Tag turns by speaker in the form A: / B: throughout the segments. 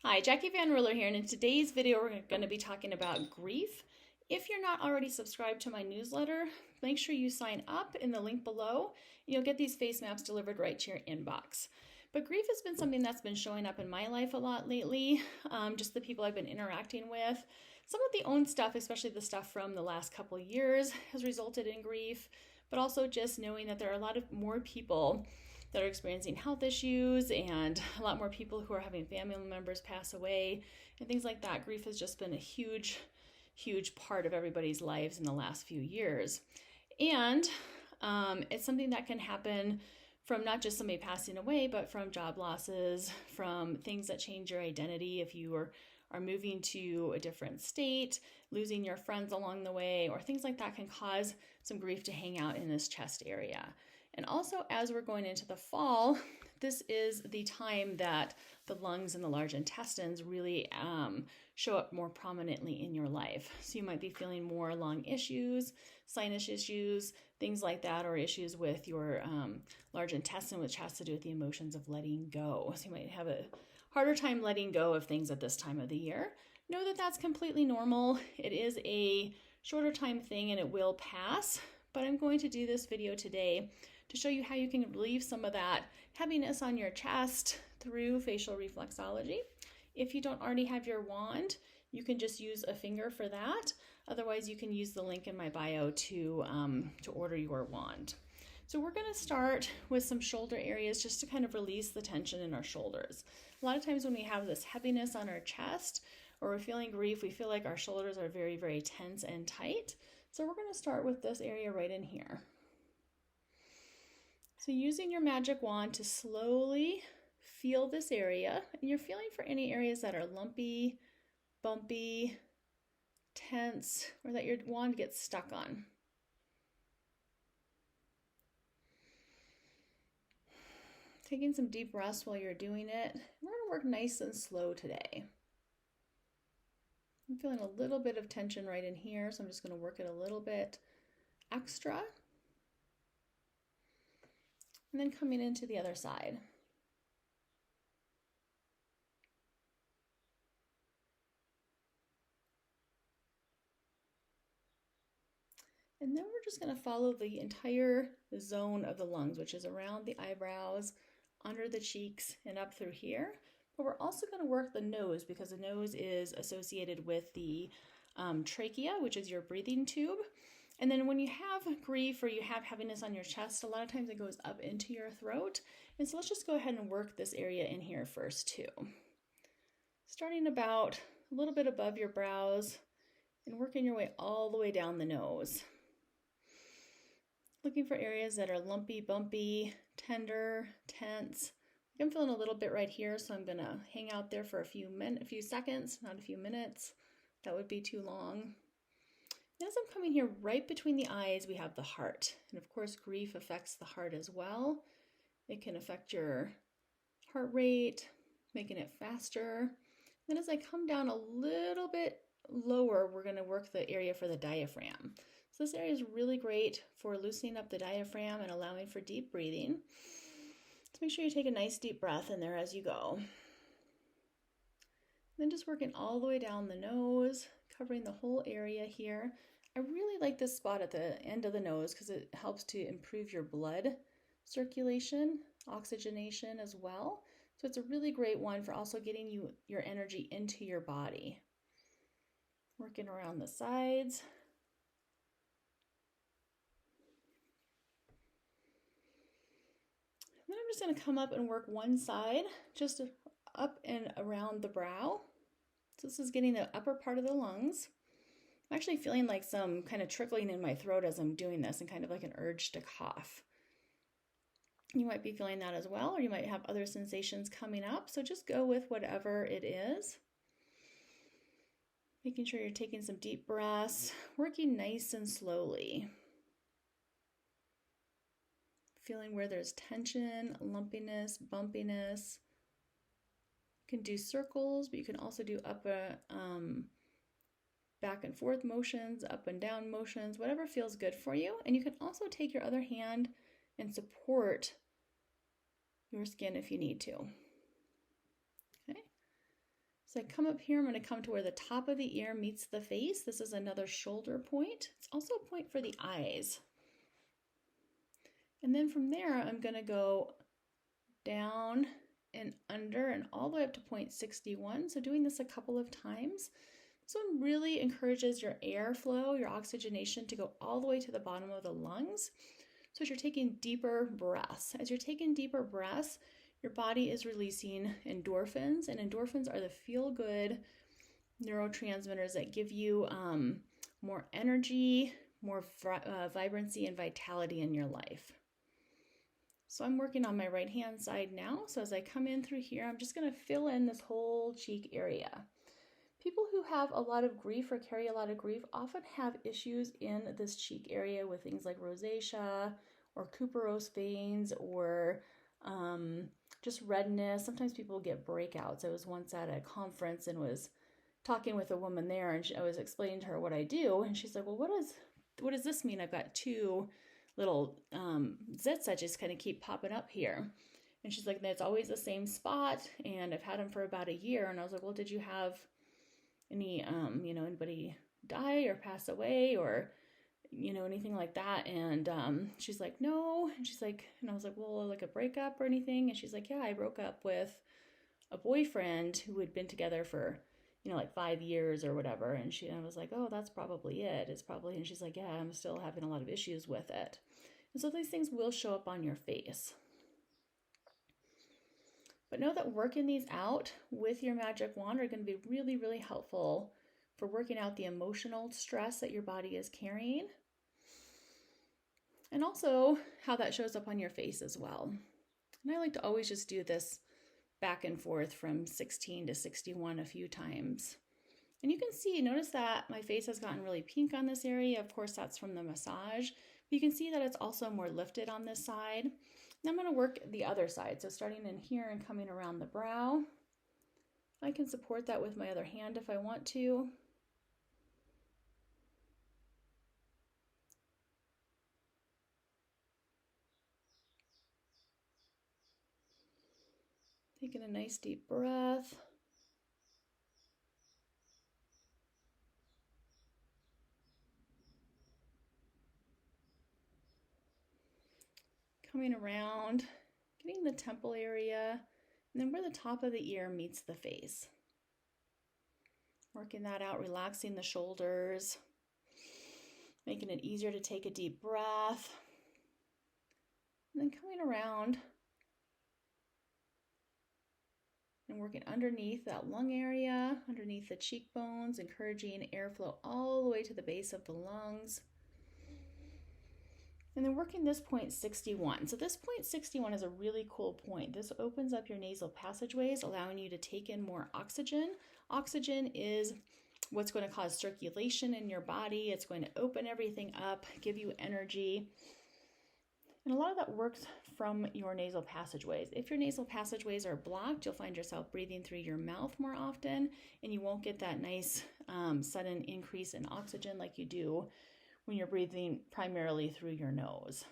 A: Hi, Jackie Van Ruler here, and in today's video we're going to be talking about grief. If you're not already subscribed to my newsletter, make sure you sign up in the link below. You'll get these face maps delivered right to your inbox. But grief has been something that's been showing up in my life a lot lately, just the people I've been interacting with. Some of the own stuff, especially the stuff from the last couple of years, has resulted in grief, but also just knowing that there are a lot of more people that are experiencing health issues and a lot more people who are having family members pass away and things like that. Grief has just been a huge part of everybody's lives in the last few years. And it's something that can happen from not just somebody passing away, but from job losses, from things that change your identity if you are moving to a different state, losing your friends along the way, or things like that can cause some grief to hang out in this chest area. And also, as we're going into the fall, this is the time that the lungs and the large intestines really show up more prominently in your life. So you might be feeling more lung issues, sinus issues, things like that, or issues with your large intestine, which has to do with the emotions of letting go. So you might have a harder time letting go of things at this time of the year. Know that that's completely normal. It is a shorter time thing and it will pass, but I'm going to do this video today to show you how you can relieve some of that heaviness on your chest through facial reflexology. If you don't already have your wand, you can just use a finger for that. Otherwise, you can use the link in my bio to order your wand. So we're going to start with some shoulder areas just to kind of release the tension in our shoulders. A lot of times when we have this heaviness on our chest or we're feeling grief, we feel like our shoulders are very, very tense and tight. So we're going to start with this area right in here. So using your magic wand to slowly feel this area, and you're feeling for any areas that are lumpy, bumpy, tense, or that your wand gets stuck on. Taking some deep breaths while you're doing it. We're going to work nice and slow today. I'm feeling a little bit of tension right in here, so I'm just going to work it a little bit extra. And then coming into the other side. And then we're just going to follow the entire zone of the lungs, which is around the eyebrows, under the cheeks, and up through here. But we're also going to work the nose because the nose is associated with the trachea, which is your breathing tube. And then when you have grief or you have heaviness on your chest, a lot of times it goes up into your throat. And so let's just go ahead and work this area in here first too. Starting about a little bit above your brows and working your way all the way down the nose. Looking for areas that are lumpy, bumpy, tender, tense. I'm feeling a little bit right here, so I'm gonna hang out there for a few seconds, not a few minutes. That would be too long. As I'm coming here right between the eyes, we have the heart. And of course, grief affects the heart as well. It can affect your heart rate, making it faster. Then as I come down a little bit lower, we're going to work the area for the diaphragm. So this area is really great for loosening up the diaphragm and allowing for deep breathing. So make sure you take a nice deep breath in there as you go. Then just working all the way down the nose, covering the whole area here. I really like this spot at the end of the nose because it helps to improve your blood circulation, oxygenation as well. So it's a really great one for also getting your energy into your body. Working around the sides. Then I'm just going to come up and work one side, just up and around the brow. So this is getting the upper part of the lungs. I'm actually feeling like some kind of trickling in my throat as I'm doing this and kind of like an urge to cough. You might be feeling that as well, or you might have other sensations coming up. So just go with whatever it is. Making sure you're taking some deep breaths, working nice and slowly. Feeling where there's tension, lumpiness, bumpiness. You can do circles, but you can also do back and forth motions, up and down motions, whatever feels good for you. And you can also take your other hand and support your skin if you need to. Okay. So I come up here, I'm going to come to where the top of the ear meets the face. This is another shoulder point. It's also a point for the eyes. And then from there, I'm going to go down and under and all the way up to point 61. So doing this a couple of times. This one really encourages your airflow, your oxygenation to go all the way to the bottom of the lungs. So as you're taking deeper breaths, your body is releasing endorphins, and endorphins are the feel-good neurotransmitters that give you more energy, more vibrancy and vitality in your life. So I'm working on my right hand side now. So as I come in through here, I'm just going to fill in this whole cheek area. People who have a lot of grief or carry a lot of grief often have issues in this cheek area with things like rosacea or Cooperose veins or just redness. Sometimes people get breakouts. I was once at a conference and was talking with a woman there, and I was explaining to her what I do, and she's like, well, what does this mean? I've got two little zits that just kind of keep popping up here. And she's like, that's always the same spot, and I've had them for about a year. And I was like, well, did you have any anybody die or pass away or anything like that? And she's like, no. And she's like, and I was like, well, like a breakup or anything? And she's like, yeah, I broke up with a boyfriend who had been together for like 5 years or whatever. And I was like, oh, that's probably it. It's probably, and she's like, yeah, I'm still having a lot of issues with it. And so these things will show up on your face. But know that working these out with your magic wand are going to be really, really helpful for working out the emotional stress that your body is carrying. And also how that shows up on your face as well. And I like to always just do this back and forth from 16 to 61 a few times. And you can see, notice that my face has gotten really pink on this area. Of course, that's from the massage. But you can see that it's also more lifted on this side. And I'm going to work the other side. So starting in here and coming around the brow. I can support that with my other hand if I want to. Taking a nice deep breath. Coming around, getting the temple area, and then where the top of the ear meets the face. Working that out, relaxing the shoulders, making it easier to take a deep breath. And then coming around and working underneath that lung area, underneath the cheekbones, encouraging airflow all the way to the base of the lungs. And then working this point 61. So this point 61 is a really cool point. This opens up your nasal passageways, allowing you to take in more oxygen. Oxygen is what's going to cause circulation in your body. It's going to open everything up, give you energy. And a lot of that works from your nasal passageways. If your nasal passageways are blocked, you'll find yourself breathing through your mouth more often, and you won't get that nice sudden increase in oxygen like you do when you're breathing primarily through your nose.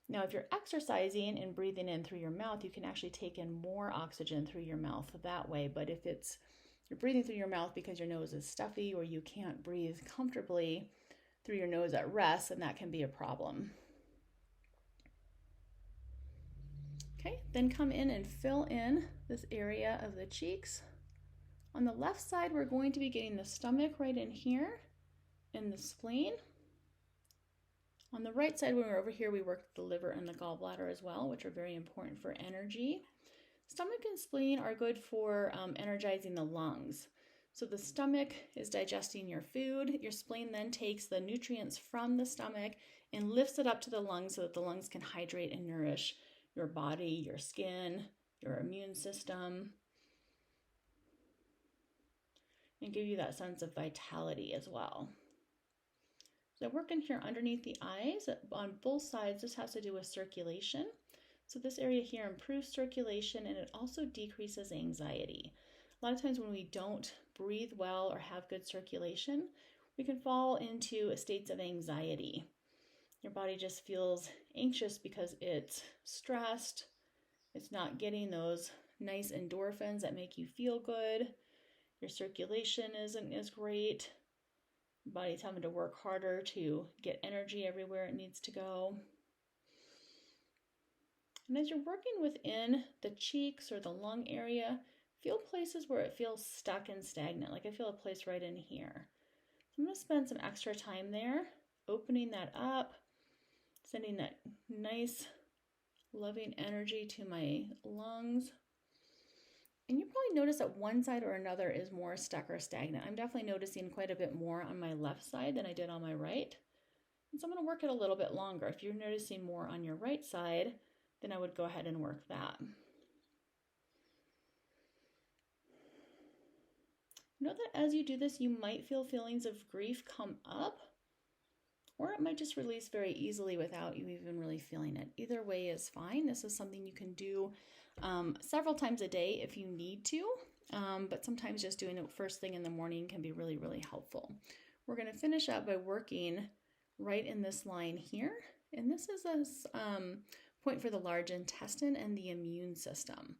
A: Now, if you're exercising and breathing in through your mouth, you can actually take in more oxygen through your mouth that way. But if you're breathing through your mouth because your nose is stuffy or you can't breathe comfortably through your nose at rest, then that can be a problem. Okay, then come in and fill in this area of the cheeks. On the left side, we're going to be getting the stomach right in here and the spleen. On the right side, when we're over here, we work the liver and the gallbladder as well, which are very important for energy. Stomach and spleen are good for energizing the lungs. So the stomach is digesting your food. Your spleen then takes the nutrients from the stomach and lifts it up to the lungs so that the lungs can hydrate and nourish your body, your skin, your immune system, and give you that sense of vitality as well. So working here underneath the eyes on both sides, this has to do with circulation. So this area here improves circulation, and it also decreases anxiety. A lot of times when we don't breathe well or have good circulation, we can fall into states of anxiety. Your body just feels anxious because it's stressed. It's not getting those nice endorphins that make you feel good. Your circulation isn't as great. Your body's having to work harder to get energy everywhere it needs to go. And as you're working within the cheeks or the lung area, feel places where it feels stuck and stagnant. Like I feel a place right in here. So I'm going to spend some extra time there, opening that up, sending that nice, loving energy to my lungs. And you probably notice that one side or another is more stuck or stagnant. I'm definitely noticing quite a bit more on my left side than I did on my right. And so I'm going to work it a little bit longer. If you're noticing more on your right side, then I would go ahead and work that. Note that as you do this, you might feel feelings of grief come up, or it might just release very easily without you even really feeling it. Either way is fine. This is something you can do several times a day if you need to, but sometimes just doing it first thing in the morning can be really, really helpful. We're going to finish up by working right in this line here, and this is a point for the large intestine and the immune system.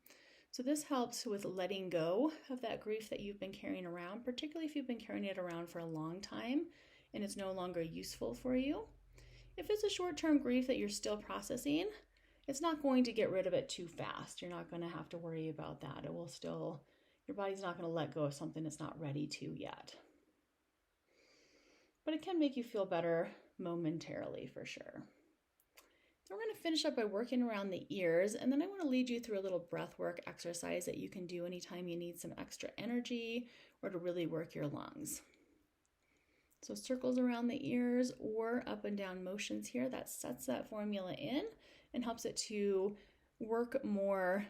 A: So this helps with letting go of that grief that you've been carrying around, particularly if you've been carrying it around for a long time and it's no longer useful for you. If it's a short-term grief that you're still processing, it's not going to get rid of it too fast. You're not going to have to worry about that. It will still, your body's not going to let go of something it's not ready to yet. But it can make you feel better momentarily for sure. We're going to finish up by working around the ears, and then I want to lead you through a little breath work exercise that you can do anytime you need some extra energy or to really work your lungs. So circles around the ears or up and down motions here, that sets that formula in and helps it to work more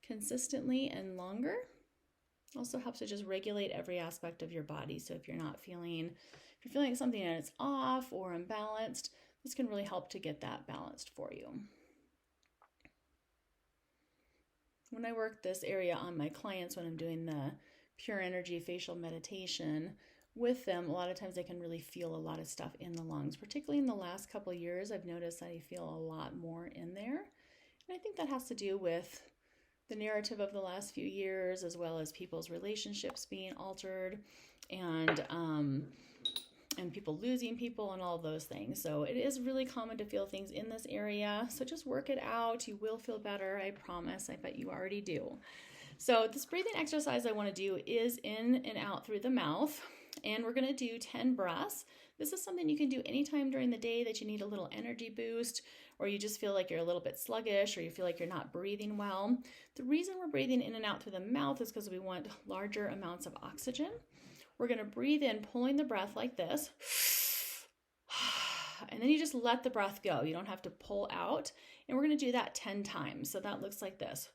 A: consistently and longer. Also helps it just regulate every aspect of your body. So if you're feeling something and it's off or imbalanced, this can really help to get that balanced for you. When I work this area on my clients, when I'm doing the pure energy facial meditation with them, a lot of times they can really feel a lot of stuff in the lungs. Particularly in the last couple of years, I've noticed that I feel a lot more in there. And I think that has to do with the narrative of the last few years, as well as people's relationships being altered and people losing people and all of those things. So it is really common to feel things in this area. So just work it out. You will feel better, I promise. I bet you already do. So this breathing exercise I want to do is in and out through the mouth. And we're going to do 10 breaths. This is something you can do anytime during the day that you need a little energy boost, or you just feel like you're a little bit sluggish, or you feel like you're not breathing well. The reason we're breathing in and out through the mouth is because we want larger amounts of oxygen. We're going to breathe in, pulling the breath like this. And then you just let the breath go. You don't have to pull out. And we're going to do that 10 times. So that looks like this.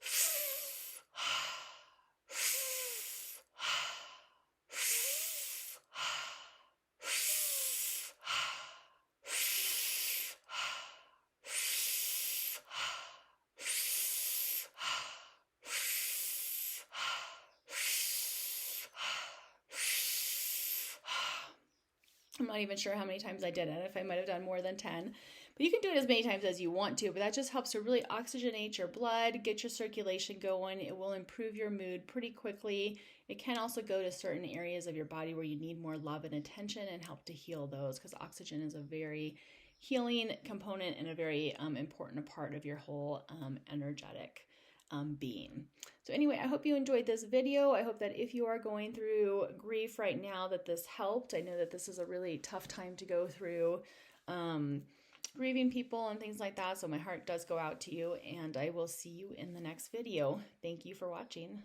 A: I'm not even sure how many times I did it, if I might have done more than 10. But you can do it as many times as you want to, but that just helps to really oxygenate your blood, get your circulation going. It will improve your mood pretty quickly. It can also go to certain areas of your body where you need more love and attention and help to heal those, because oxygen is a very healing component and a very important part of your whole energetic being. So anyway, I hope you enjoyed this video. I hope that if you are going through grief right now, that this helped. I know that this is a really tough time to go through, grieving people and things like that. So my heart does go out to you, and I will see you in the next video. Thank you for watching.